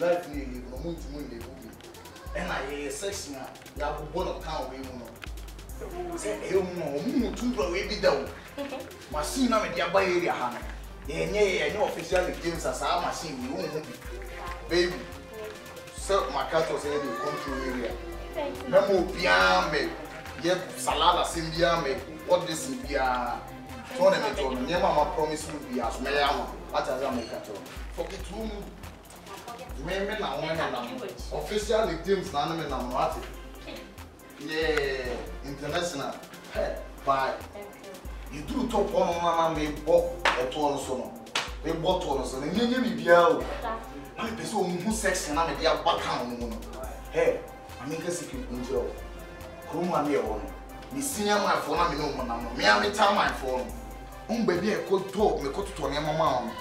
life ni live no muntu mu live bi and I section ya bo no town we mu no say e mu tu bro we bi da o machine na me dia ba area ha no ye official games as our machine we won bi baby so my cat was in the control area na mo bia me ye salala sim bia me what this bia so na me to no mama promise me bia so me ya ma what as I make at all forget room me na won na official games na me na what yeah international hey bye you do top on na me bo eto on so no me bottle on so na nye bibia o I person who sex na me dia baka on no hey I mean get secret njiro kroma me e wo no me senior man for na me no mo na me a me time man for no baby e ko to me ko to ne mama on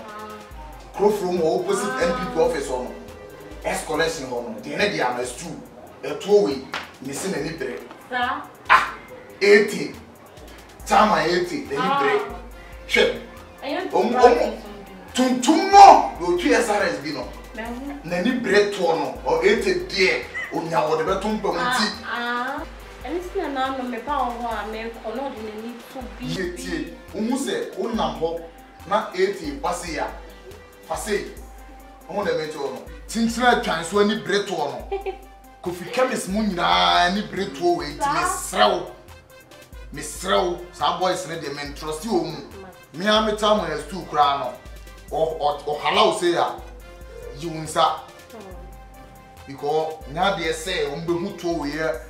crow from opposite NPP office on escalation on the na dia na stu eto we me se na ni bere sa 80 Tama 80 the libre chef tum no do tu SRS bi no na ni bre to no o 80 die onya wo de betum pam ti Anything na no me pa ho a me kono de ni to bi tie ohu se onam ho na 80 pase ya fase ohu de me to no tintina twan so ni bre to no kofi chemist mu nyina ni bre to we ti me srew Mr. Some boys need them and trust you. Me and me time is too crown or hello say you unsa because now they say who to here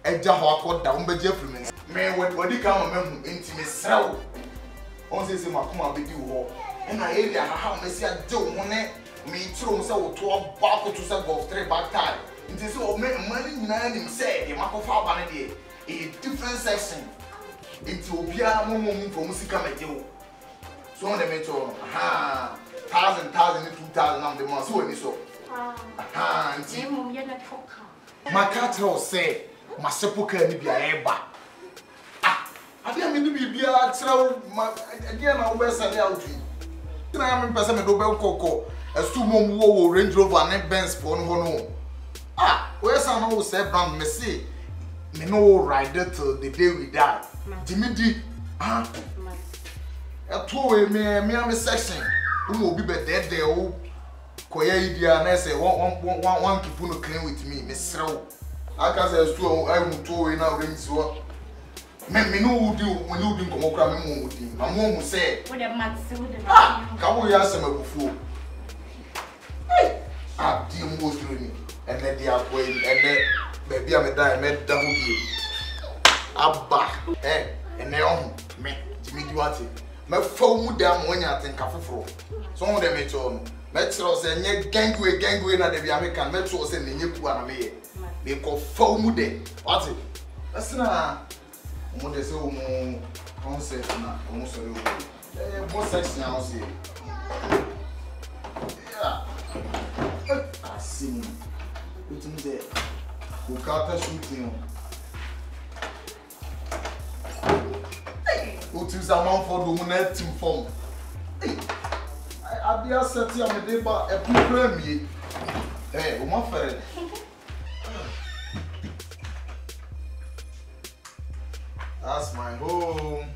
eja ho akoda umbeje free me when di come me enti me srew on say makoma be di ho e na area ha me say ade wo ne me tiro mo say wo to back to say golf 3 back time enti say o me mani nyina nim say e makofa ba ne de a different section into Obia Mum from Sika Mejo. So on the metro, 1,000, 2,000 on the month. So any so. My cattle say, my sepulchre may be a eba. I didn't mean to be a travel again. I'll wear Sunday out. Then I am in person with Dobel Coco, a sumo woe Range Rover and Benz for no. Where's I know, said Brown Messi? Me no rider till the day we die. Jimmy D, a toy me a section. Who will be dead there? Oh, Koya, and I say, one keep on clean with me, Miss Row. I can't say, I won't tow in our rings. Me know who do when you didn't come over with him. My mom will say, what a man, come we ask him before. Ah, dear, most doing it, and then they are going and then. Baby, I'm a die, met double you. Abba, and now me, Jimmy Duarte. My phone down when I think of for. Some of them at home. Metro said, gangway, and the American Metro said, the new one me. They call phone day. What's it? That's not what they say, concert, almost what section now, see. Yeah, I see. What's in there? Who can't shoot him? Who is a man for the monet team form? I be a set here, my neighbor, a people me. Hey, my friend. That's my home.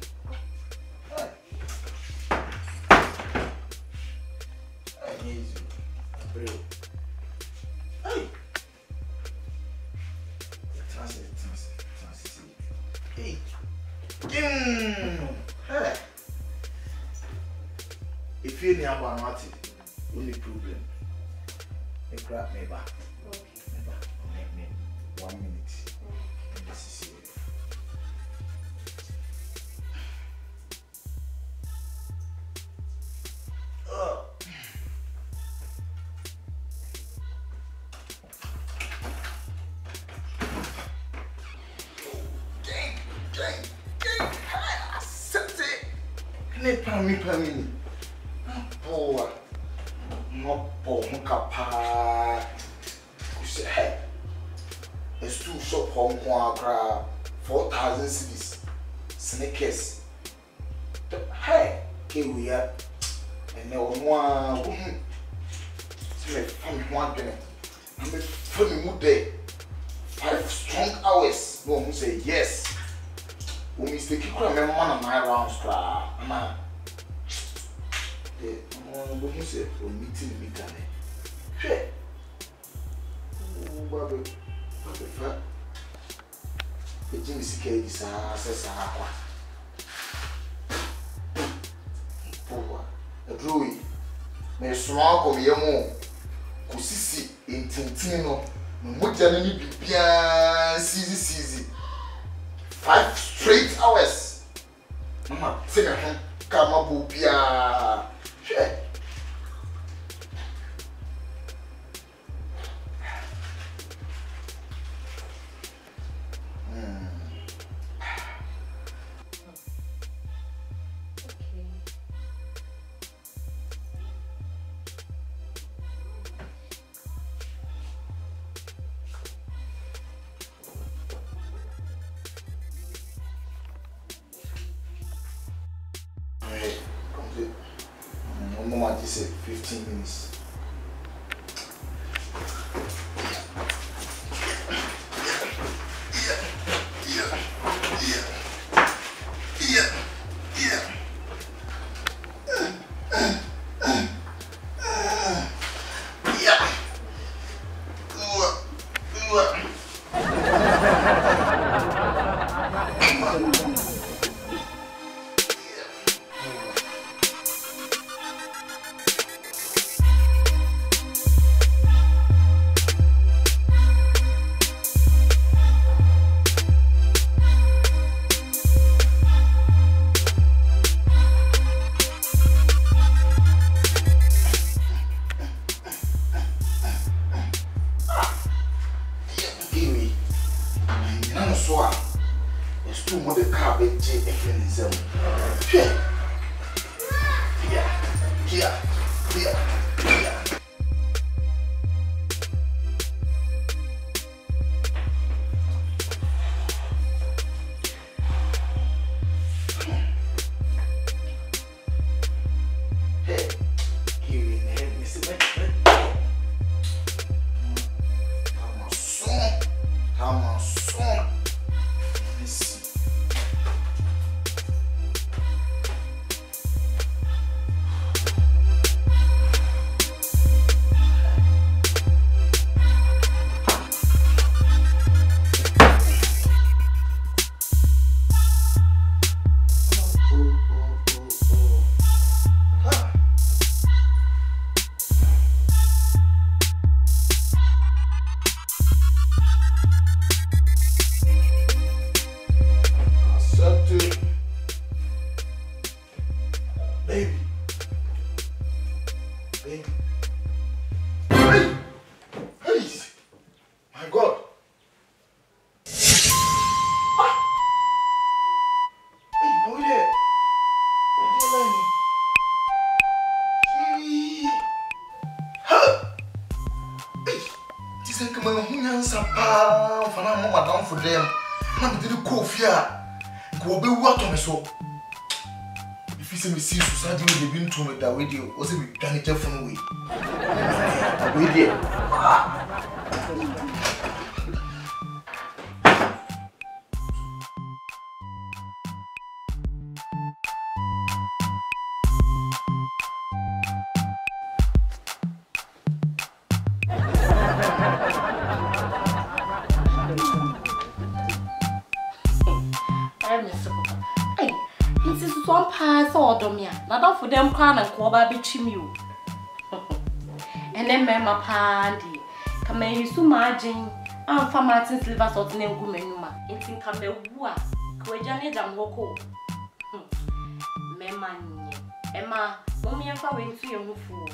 I need you. Hey. Hey. If you need about nothing, only problem. They grab me back. Me 1 minute. And this is it. Pammy. Oh, no, Mokapa. You say, hey, it's too short home, 4,000 cities. Sneakers. Hey, here we are. And no one. I'm wondering. I'm a funny mood day. 5 strong hours. No, who say yes. We mistake you could remember one of my rounds. Ama. Who say for meeting me, Danny? Sure. Oh, Bobby. The Jimmy Sikay is a aqua. A druid. May small come your mom. Kusisi in Tintino. Mujanini Bibian Sisi. 5 straight hours. Mama, say a home. Kama Bubia. Sure. Mama just said 15 minutes. For them, man, did you cough here? Go be what on so. If you see me see society, they've been to me that video, was it with Danny Jeff from away? We did. Now don't for them crown and quabba be chimney. And then Mamma Pandy. Come in, you so margin. I'm from Martin's liver sort of name Gumenuma. It's in Cambewa. Quajani than Woko. Mamma, Emma, mommy and Fabi, and fool.